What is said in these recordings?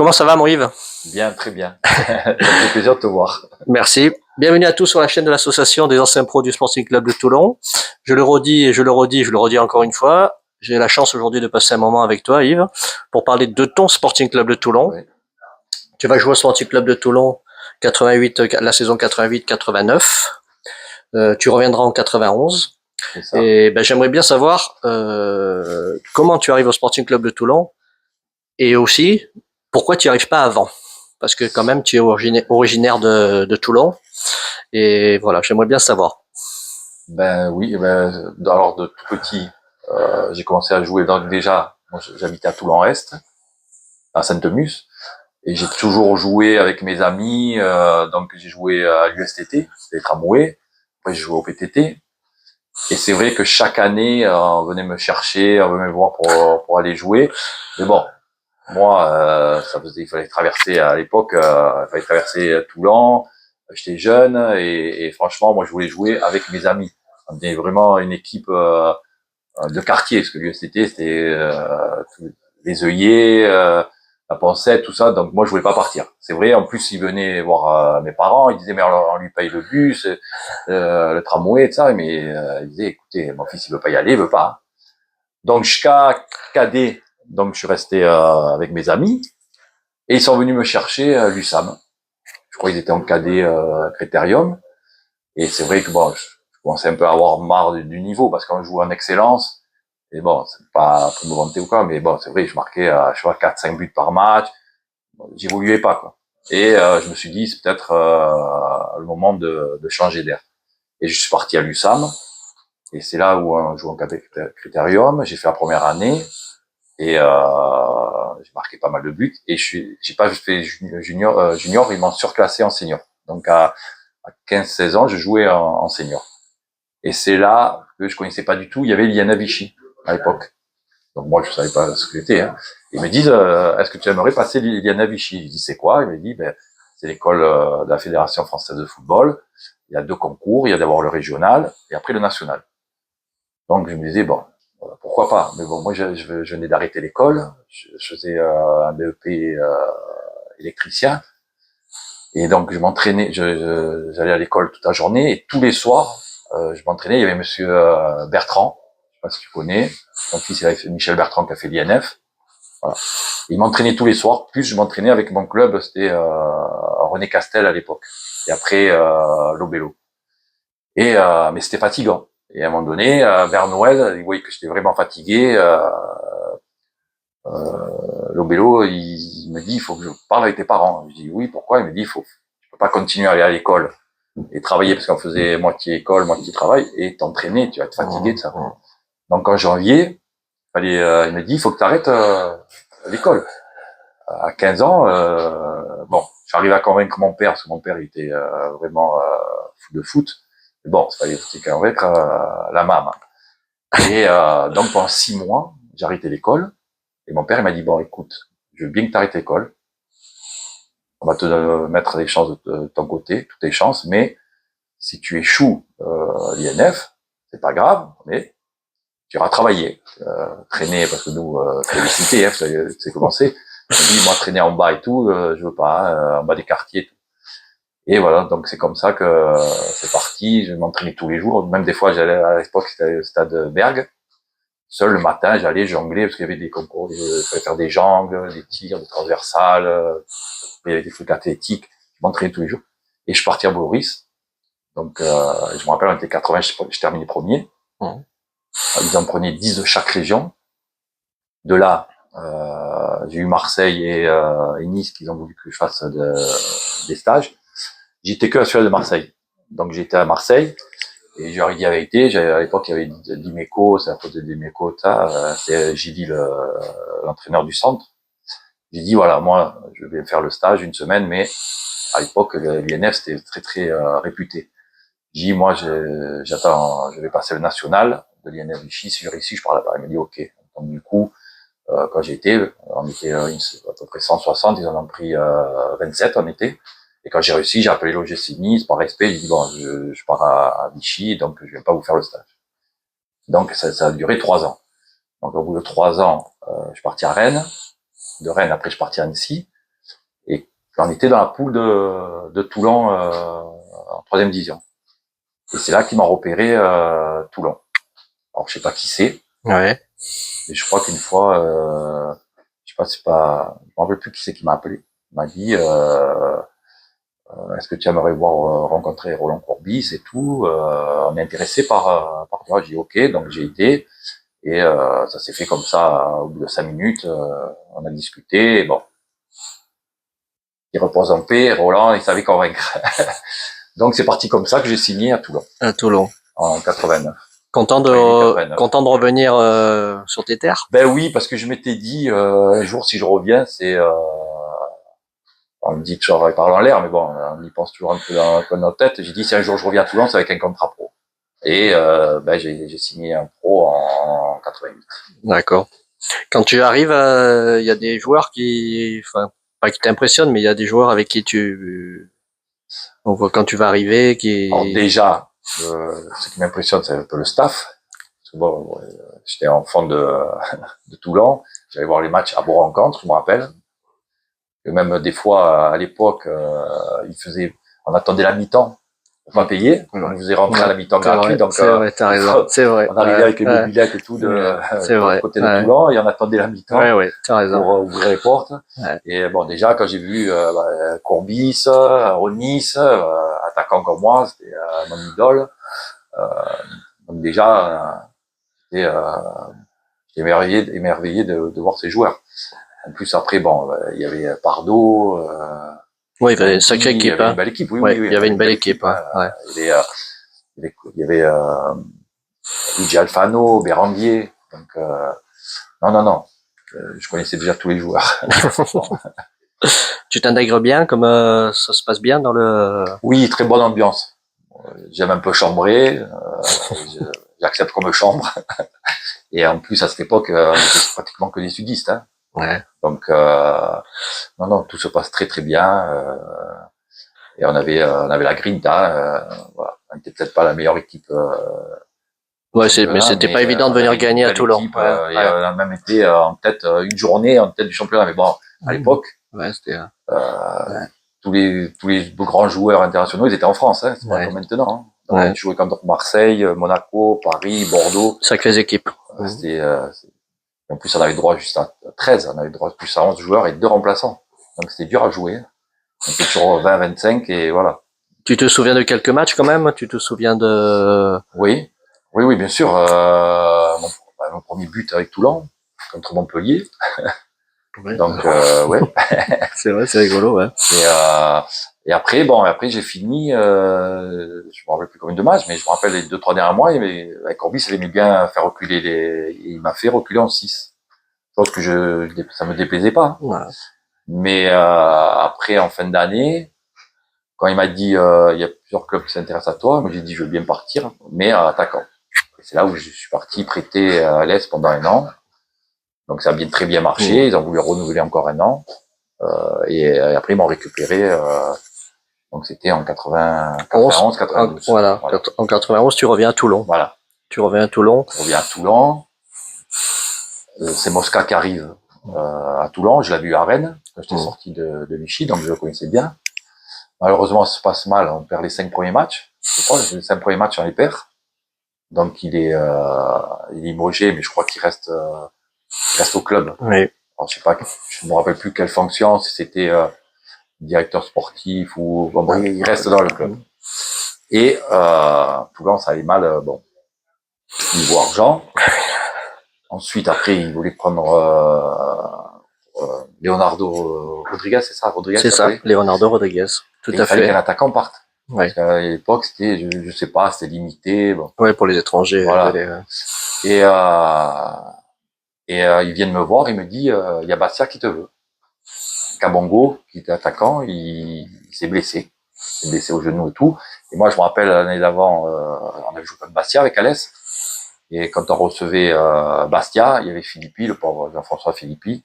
Comment ça va, mon Yves? Bien, très bien. Ça me fait plaisir de te voir. Merci. Bienvenue à tous sur la chaîne de l'association des anciens pros du Sporting Club de Toulon. Je le redis et je le redis, je le redis encore une fois. J'ai la chance aujourd'hui de passer un moment avec toi, Yves, pour parler de ton Sporting Club de Toulon. Oui, Tu vas jouer au Sporting Club de Toulon 88, la saison 88-89. Tu reviendras en 91. c'est ça. Et ben, j'aimerais bien savoir comment tu arrives au Sporting Club de Toulon et aussi pourquoi tu n'y arrives pas avant. Parce que quand même, tu es originaire de Toulon. Et voilà, j'aimerais bien savoir. Ben oui, alors de tout petit, j'ai commencé à jouer. Donc déjà, moi, j'habitais à Toulon-Est, à Sainte-Mus, et j'ai toujours joué avec mes amis. Donc j'ai joué à l'USTT, les tramways. Après j'ai joué au PTT. Et c'est vrai que chaque année, on venait me chercher, on venait me voir pour aller jouer. Mais bon, moi, il fallait traverser à l'époque, il fallait traverser Toulon. J'étais jeune et franchement, moi, je voulais jouer avec mes amis. On était vraiment une équipe de quartier, parce que l'USTT, c'était les œillets, la Poncette, tout ça. Donc moi, je voulais pas partir. C'est vrai. En plus, ils venaient voir mes parents. Ils disaient, mais alors, on lui paye le bus, le tramway, et tout ça. Mais ils disaient, écoutez, mon fils, il veut pas y aller, il veut pas. Donc jusqu'à cadet, donc je suis resté avec mes amis. Et ils sont venus me chercher à l'USAM. Je crois qu'ils étaient en cadet Critérium. Et c'est vrai que bon, je commençais un peu à avoir marre du niveau parce qu'on joue en excellence. Et bon, c'est pas pour me vanter ou quoi, mais bon, c'est vrai, je marquais, je vois, 4-5 buts par match. Bon, j'évoluais pas, quoi. Et je me suis dit, c'est peut-être le moment de changer d'air. Et je suis parti à l'USAM. Et c'est là où on joue en cadet Critérium. J'ai fait la première année. Et j'ai marqué pas mal de buts. Et j'ai pas fait junior, ils m'ont surclassé en senior. Donc à 15-16 ans, je jouais en senior. Et c'est là que je connaissais pas du tout. Il y avait Liana Vichy à l'époque. Donc moi, je savais pas ce que c'était. Hein. Ils me disent, est-ce que tu aimerais passer Liana Vichy? Je dis, c'est quoi? Il me dit, ben, c'est l'école de la Fédération française de football. Il y a 2 concours. Il y a d'abord le régional et après le national. Donc je me disais, bon, pourquoi pas? Mais bon, moi, je venais d'arrêter l'école. Je faisais un BEP électricien. Et donc, je m'entraînais, j'allais à l'école toute la journée et tous les soirs, je m'entraînais. Il y avait monsieur Bertrand, je sais pas si tu connais, son fils, il avait fait Michel Bertrand qui a fait l'INF. Voilà. Il m'entraînait tous les soirs, plus je m'entraînais avec mon club, c'était René Castel à l'époque. Et après, Lobello. Et mais c'était fatigant. Et à un moment donné, vers Noël, il voyait que j'étais vraiment fatigué. Lobello, il me dit, il faut que je parle avec tes parents. Je dis oui, pourquoi? Il me dit, je peux pas continuer à aller à l'école et travailler parce qu'on faisait moitié école, moitié travail et t'entraîner, tu vas être fatigué de ça. Donc en janvier, il me dit, il faut que tu arrêtes l'école. À 15 ans, bon, j'arrive à convaincre mon père parce que mon père il était vraiment fou de foot. Mais bon, c'était convaincre la maman. Et donc pendant 6 mois, j'ai arrêté l'école. Et mon père il m'a dit, bon, écoute, je veux bien que tu arrêtes l'école. On va te mettre les chances de ton côté, toutes les chances, mais si tu échoues l'INF, c'est pas grave, mais tu iras travailler, traîner, parce que nous, félicité, c'est commencé. Il dit, moi, traîner en bas et tout, je veux pas, en bas des quartiers et tout. Et voilà, donc c'est comme ça que c'est parti. Je m'entraînais tous les jours. Même des fois, j'allais à l'époque, c'était le stade Berg. Seul le matin, j'allais jongler parce qu'il y avait des concours, il fallait faire des jongles, des tirs, des transversales, il y avait des trucs athlétiques. Je m'entraînais tous les jours. Et je suis parti à Boris. Donc, je me rappelle, on était 80, je terminais premier. Ils en prenaient 10 de chaque région. De là, j'ai eu Marseille et Nice qui ont voulu que je fasse des stages. J'étais que à celui de Marseille. Donc, j'étais à Marseille. Et je leur ai dit la vérité, à l'époque, il y avait Dimeco, c'est à cause de Dimeco, c'est Gilly, l'entraîneur du centre. J'ai dit, voilà, moi, je vais faire le stage une semaine, mais à l'époque, l'INF, c'était très, très réputé. J'ai dit, moi, j'attends, je vais passer le national de l'INF Vichy, si je réussis, je pars là-bas. Il m'a dit, ok. Donc, du coup, quand j'ai été, on était à peu près 160, ils en ont pris 27, on était. Et quand j'ai réussi, j'ai appelé l'OGC Nice, par respect, j'ai dit, bon, je pars à Vichy, donc je vais pas vous faire le stage. Donc, ça a duré 3 ans. Donc, au bout de 3 ans, je suis parti à Rennes. De Rennes, après, je suis parti à Annecy. On était dans la poule de Toulon en 3e division. Et c'est là qu'ils m'ont repéré Toulon. Alors je sais pas qui c'est, Ouais. mais je crois qu'une fois, je sais pas, je me rappelle plus qui c'est qui m'a appelé. Il m'a dit est-ce que tu aimerais voir rencontrer Roland Courbis et tout. On est intéressé par toi. J'ai dit ok, donc j'ai été. Et ça s'est fait comme ça, au bout de 5 minutes, on a discuté, et bon. Il repose en paix, Roland, il savait convaincre. Donc c'est parti comme ça que j'ai signé à Toulon, À Toulon. en 89. Content de, 89. content de revenir sur tes terres? Ben oui, parce que je m'étais dit, un jour si je reviens, on me dit que je parle en l'air, mais bon, on y pense toujours un peu dans notre tête. J'ai dit, si un jour je reviens à Toulon, c'est avec un contrat pro. Et ben j'ai signé un pro en 88. D'accord. Quand tu arrives, il y a des joueurs qui, enfin, pas qui t'impressionnent, mais il y a des joueurs avec qui on voit quand tu vas arriver, Alors déjà, ce qui m'impressionne, c'est un peu le staff. Parce que bon, j'étais enfant de Toulon, j'allais voir les matchs à Bourg-en-Contre, je me rappelle. Et même des fois, à l'époque, on attendait la mi-temps pour pas payer. On nous faisait rentrer à la mi-temps gratuit. Donc, c'est vrai, t'as raison, c'est vrai. on arrivait avec les mobilettes et tout c'est de vrai. l'autre côté de Toulon et on attendait la mi-temps T'as raison. pour ouvrir les portes. Ouais. Et bon, déjà, quand j'ai vu Courbis, Ronis, attaquant comme moi, c'était mon idole. Donc déjà, j'étais émerveillé de voir ces joueurs. En plus, après, bon, il y avait Pardo. Oui, il y avait une sacrée équipe. Il y avait une belle équipe, oui, ouais, oui. il y avait une belle équipe. Hein. Ouais. Il y avait Luigi Alfano, Béranguier. Donc, non. Je connaissais déjà tous les joueurs. Tu t'intègres bien, comme ça se passe bien dans le. Oui, très bonne ambiance. J'aime un peu chambrer. J'accepte qu'on me chambre. Et en plus, à cette époque, on était pratiquement que des sudistes. Hein. Ouais. Donc, non, tout se passe très très bien. Et on avait la grinta. Voilà. On n'était peut-être pas la meilleure équipe. Ouais, mais c'était pas évident de venir gagner à Toulon. Équipe, et on a même été en tête une journée en tête du championnat. Mais bon, à l'époque, c'était. tous les grands joueurs internationaux, ils étaient en France. Hein. C'est pas comme maintenant. Hein. On jouait contre Marseille, Monaco, Paris, Bordeaux. Sacrées équipes. C'était en plus, on avait droit juste à 13, on avait droit plus à 11 joueurs et 2 remplaçants. Donc c'était dur à jouer. On était sur 20-25 et voilà. Tu te souviens de quelques matchs quand même? Tu te souviens de... Oui, bien sûr. Mon premier but avec Toulon, contre Montpellier. Ouais. Donc, ouais. C'est vrai, c'est rigolo, ouais. Et après, j'ai fini, je me rappelle plus combien de matchs, mais je me rappelle les 2-3 derniers mois, avec Courbis, il aimait bien faire reculer il m'a fait reculer en 6. Chose que ça me déplaisait pas. Ouais. Mais après, en fin d'année, quand il m'a dit il y a plusieurs clubs qui s'intéressent à toi, moi j'ai dit je veux bien partir, mais attaquant. Et c'est là où je suis parti prêter à l'Est pendant 1 an. Donc ça a très bien marché. Ils ont voulu renouveler encore 1 an. Et après ils m'ont récupéré. Donc c'était en 91, 92. Voilà. En 91, tu reviens à Toulon. Voilà. Tu reviens à Toulon. Je reviens à Toulon. C'est Mosca qui arrive à Toulon. Je l'avais vu à Rennes quand j'étais sorti de Vichy, donc je le connaissais bien. Malheureusement, ça se passe mal. On perd les 5 premiers matchs. Je crois les 5 premiers matchs, on les perd. Donc il est limogé, mais je crois qu'il reste au club. Oui. Alors je sais pas, je me rappelle plus quelle fonction, si c'était directeur sportif ou bon, il reste dans le club. Et Toulon, ça allait mal, niveau argent. Ensuite, après, il voulait prendre Leonardo Rodriguez, c'est ça, Rodriguez. C'est ça, Leonardo Rodriguez. Tout à fait. Il fallait qu'un attaquant parte. Ouais. Parce qu'à l'époque, c'était, je sais pas, c'était limité. Bon. Ouais, pour les étrangers. Voilà. Et ils viennent me voir, il me dit, il y a Bastia qui te veut. Kabongo, qui était attaquant, il s'est blessé. Il s'est blessé au genou et tout. Et moi, je me rappelle, l'année d'avant, on avait joué contre Bastia avec Alès. Et quand on recevait Bastia, il y avait Philippi, le pauvre Jean-François Philippi,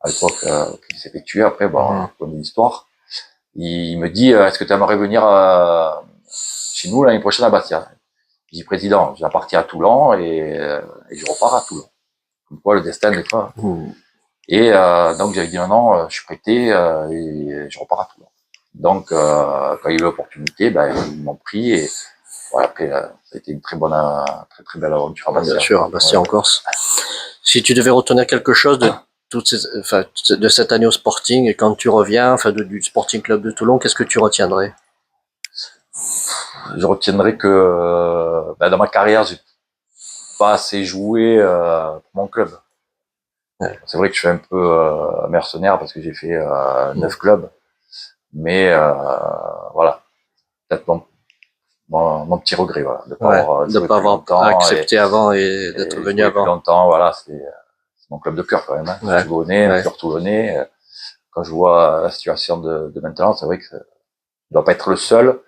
à l'époque, qui s'est fait tuer après, on connaît l'histoire. Il me dit, est-ce que tu aimerais venir chez nous l'année prochaine à Bastia? Je dis, président, j'ai parti à Toulon et je repars à Toulon. Comme quoi, le destin, des fois. Et donc j'avais dit non, je suis prêté et je repars à Toulon. Donc quand il y a eu l'opportunité, ben, ils m'ont pris et voilà, après ça a été une très bonne, très belle aventure à Bien Bastia. sûr, à Bastia en Corse. Si tu devais retenir quelque chose de de cette année au Sporting et quand tu reviens, du Sporting Club de Toulon, qu'est-ce que tu retiendrais? Je retiendrai que ben, dans ma carrière, j'ai pas assez joué pour mon club. Ouais. C'est vrai que je suis un peu mercenaire parce que j'ai fait 9 clubs, mais voilà, peut-être mon petit regret, voilà, de pas Ouais, avoir de joué pas plus avoir longtemps accepté avant et d'être et venu jouer plus avant. longtemps, voilà, c'est mon club de cœur quand même, hein. Je suis Ouais, Toulonnais, un ouais. cœur toulonnais. Quand je vois la situation de maintenant, c'est vrai que ça doit pas être le seul.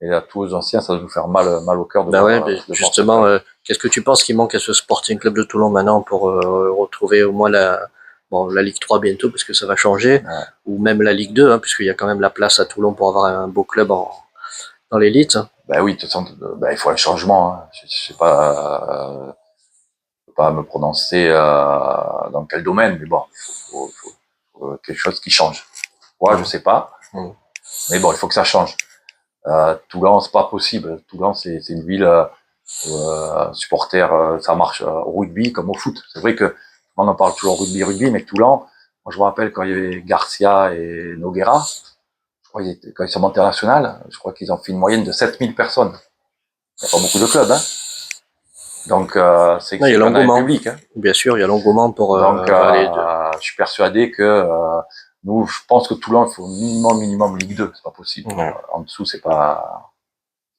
Et à tous les anciens, ça doit nous faire mal au cœur Bah ouais, mais de voir ce justement, club. qu'est-ce que tu penses qui manque à ce Sporting Club de Toulon maintenant pour retrouver au moins la Ligue 3 bientôt, parce que ça va changer, Ouais. ou même la Ligue 2, hein, puisqu'il y a quand même la place à Toulon pour avoir un beau club dans l'élite. Ben oui, de toute façon, ben, il faut un changement, hein. Je sais pas, peux pas me prononcer dans quel domaine, mais bon, faut quelque chose qui change. Ouais, je sais pas, Mm. mais bon, il faut que ça change. Toulon, c'est pas possible. Toulon, c'est une ville supporter, ça marche au rugby comme au foot. C'est vrai que on en parle toujours rugby, mais Toulon, moi je me rappelle quand il y avait Garcia et Noguera, je crois quand ils sont montés en national, je crois qu'ils ont fait une moyenne de 7000 personnes. Il n'y a pas beaucoup de clubs, hein. Donc Non, il y a c'est quand même un l'engouement. public, hein. Bien sûr, il y a l'engouement pour Donc aller je suis persuadé que nous, je pense que Toulon, il faut minimum Ligue 2, c'est pas possible. Ouais. En dessous, c'est pas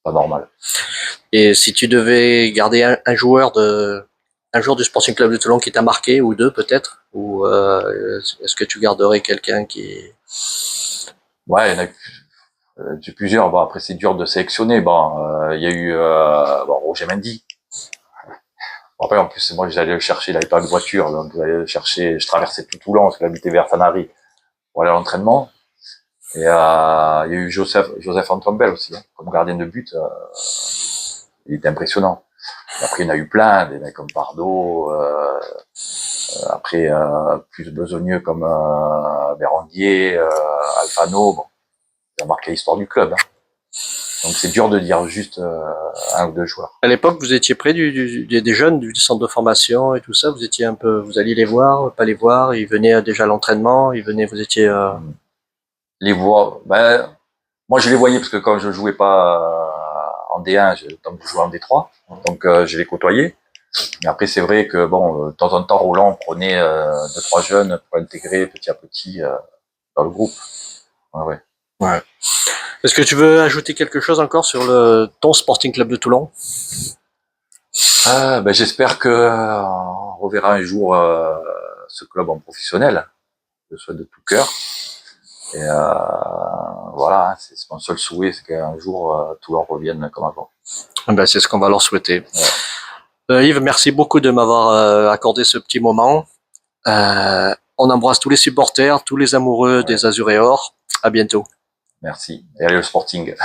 normal. Et si tu devais garder un joueur du Sporting Club de Toulon qui t'a marqué, ou deux peut-être, ou est-ce que tu garderais quelqu'un qui... Ouais, il y en a j'ai plusieurs. Bon, après, c'est dur de sélectionner. Bon, il y a eu Roger Mendy. Bon, après, en plus, moi, j'allais le chercher. Il n'avait pas de voiture, donc j'allais le chercher. Je traversais tout Toulon parce qu'il habitait vers Sanary pour aller à l'entraînement. Et il y a eu Joseph Antoine Bell aussi, hein, comme gardien de but. Il était impressionnant. Et après, il y en a eu plein, des mecs comme Pardo. Après, plus besogneux comme Bérandier, Alfano. Bon, il a marqué l'histoire du club, hein. Donc c'est dur de dire juste un ou deux joueurs. À l'époque, vous étiez près des jeunes du centre de formation et tout ça. Vous étiez un peu, vous alliez les voir, pas les voir. Ils venaient déjà à l'entraînement. Ils venaient, vous étiez. Les voix, ben, moi je les voyais parce que quand je jouais pas en D1, donc je jouais en D3, donc je les côtoyais. Mais après c'est vrai que bon, de temps en temps, Roland prenait deux trois jeunes pour intégrer petit à petit dans le groupe. Ouais, ouais. Ouais. Est-ce que tu veux ajouter quelque chose encore sur ton Sporting Club de Toulon? Ben, j'espère que on reverra un jour ce club en professionnel. Je le souhaite de tout cœur. Et voilà, hein, c'est mon seul souhait, c'est qu'un jour Toulon revienne comme avant. Ben, c'est ce qu'on va leur souhaiter. Ouais. Yves, merci beaucoup de m'avoir accordé ce petit moment. On embrasse tous les supporters, tous les amoureux Ouais. des Azuréors. À bientôt. Merci. Et allez le Sporting.